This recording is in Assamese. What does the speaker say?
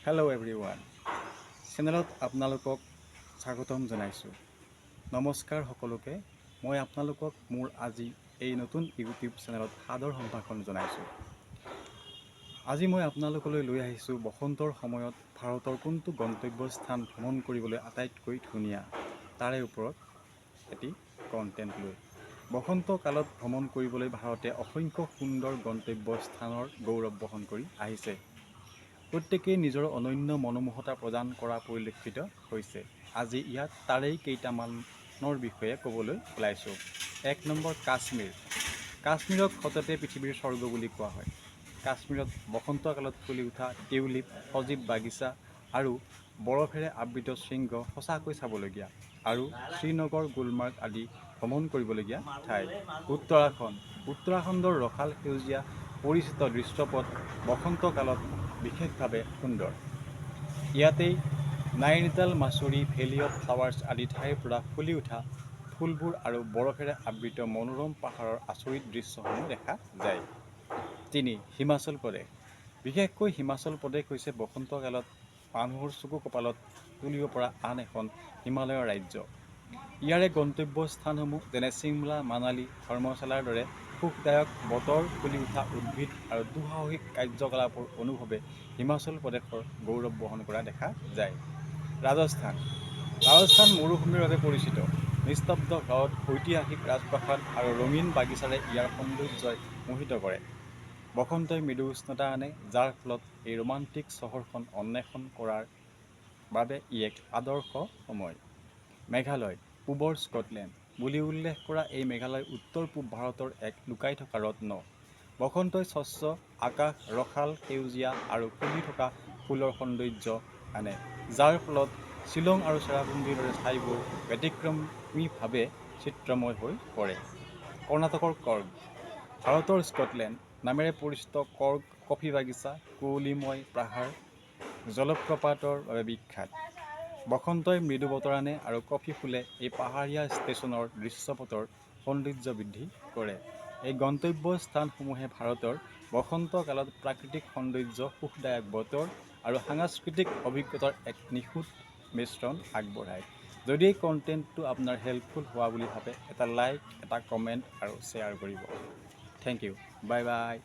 হেল্ল' এভৰিৱান, চেনেলত আপোনালোকক স্বাগতম জনাইছোঁ। নমস্কাৰ সকলোকে। মই আপোনালোকক মোৰ আজি এই নতুন ইউটিউব চেনেলত সাদৰ সম্ভাষণ জনাইছোঁ। আজি মই আপোনালোকলৈ লৈ আহিছোঁ বসন্তৰ সময়ত ভাৰতৰ কোনটো গন্তব্যস্থান ভ্ৰমণ কৰিবলৈ আটাইতকৈ ধুনীয়া তাৰে ওপৰত এটি কণ্টেণ্ট লৈ। বসন্ত কালত ভ্ৰমণ কৰিবলৈ ভাৰতে অসংখ্য সুন্দৰ গন্তব্যস্থানৰ গৌৰৱ বহন কৰি আহিছে। প্ৰত্যেকেই নিজৰ অনন্য মনোমোহতা প্ৰদান কৰা পৰিলক্ষিত হৈছে। আজি ইয়াত তাৰেই কেইটামানৰ বিষয়ে ক'বলৈ ওলাইছোঁ। ১ নম্বৰ, কাশ্মীৰ। কাশ্মীৰক সততে পৃথিৱীৰ স্বৰ্গ বুলি কোৱা হয়। কাশ্মীৰত বসন্তকালত ফুলি উঠা টিউলিপ, সজীৱ বাগিচা আৰু বৰফেৰে আবৃত শৃংগ সঁচাকৈ চাবলগীয়া আৰু শ্ৰীনগৰ, গুলমাৰ্গ আদি ভ্ৰমণ কৰিবলগীয়া ঠাই। উত্তৰাখণ্ডৰ ৰসাল সেউজীয়া পৰিচিত দৃশ্যপট বসন্তকালত বিশেষভাৱে সুন্দৰ। ইয়াতেই Nainital, Mussoorie, valley of flowers আদি ঠাইৰ পৰা ফুলি উঠা ফুলবোৰ আৰু বৰফেৰে আবৃত মনোৰম পাহাৰৰ আচৰিত দৃশ্যসমূহ দেখা যায়। ৩. হিমাচল প্ৰদেশ। বিশেষকৈ হিমাচল প্ৰদেশ হৈছে বসন্তকালত মানুহৰ চকু কপালত তুলিব পৰা আন এখন হিমালয়ৰ ৰাজ্য। ইয়াৰে গন্তব্যস্থানসমূহ যেনে চিমলা, মানালী, ধৰ্মশালাৰ দৰে সুখদায়ক বতৰ, ফুলি উঠা উদ্ভিদ আৰু দুঃসাহসিক কাৰ্যকলাপৰ অনুভৱে হিমাচল প্ৰদেশৰ গৌৰৱ বহন কৰা দেখা যায়। ৰাজস্থান মৰুভূমিৰ বাবে পৰিচিত। নিস্তব্ধ হ্ৰদ, ঐতিহাসিক ৰাজপ্ৰাসাদ আৰু ৰঙীন বাগিচাৰে ইয়াৰ সৌন্দৰ্যই মোহিত কৰে। বসন্তই মৃদু উষ্ণতা আনে, যাৰ ফলত এই ৰোমান্টিক চহৰখন অন্বেষণ কৰাৰ বাবে ই এক আদৰ্শ সময়। মেঘালয়, পূবৰ স্কটলেণ্ড বুলি উল্লেখ কৰা এই মেঘালয় উত্তৰ-পূব ভাৰতৰ এক লুকাই থকা ৰত্ন। বসন্তই স্বচ্ছ আকাশ, ৰসাল সেউজীয়া আৰু ফুলি থকা ফুলৰ সৌন্দৰ্য আনে, যাৰ ফলত শ্বিলং আৰু চেৰাপুঞ্জীৰ দৰে ঠাইবোৰ ব্যতিক্ৰমীভাৱে চিত্ৰময় হৈ পৰে। কৰ্ণাটকৰ কৰ্গ। ভাৰতৰ স্কটলেণ্ড নামেৰে পৰিচিত কৰ্গ কফি বাগিচা, কুঁৱলীময় পাহাৰ, জলপ্ৰপাতৰ বাবে বিখ্যাত। বসন্তই মৃদু বতৰ আনে আৰু কফি ফুলে এই পাহাৰীয়া ষ্টেচনৰ দৃশ্যপটৰ সৌন্দৰ্য বৃদ্ধি কৰে। এই গন্তব্যস্থানসমূহে ভাৰতৰ বসন্তকালত প্ৰাকৃতিক সৌন্দৰ্য, সুখদায়ক বতৰ আৰু সাংস্কৃতিক অভিজ্ঞতাৰ এক নিখুঁত মিশ্ৰণ আগবঢ়ায়। যদি এই কণ্টেণ্টটো আপোনাৰ হেল্পফুল হোৱা বুলি ভাবে, এটা লাইক, এটা কমেণ্ট আৰু শ্বেয়াৰ কৰিব। Thank you. Bye by.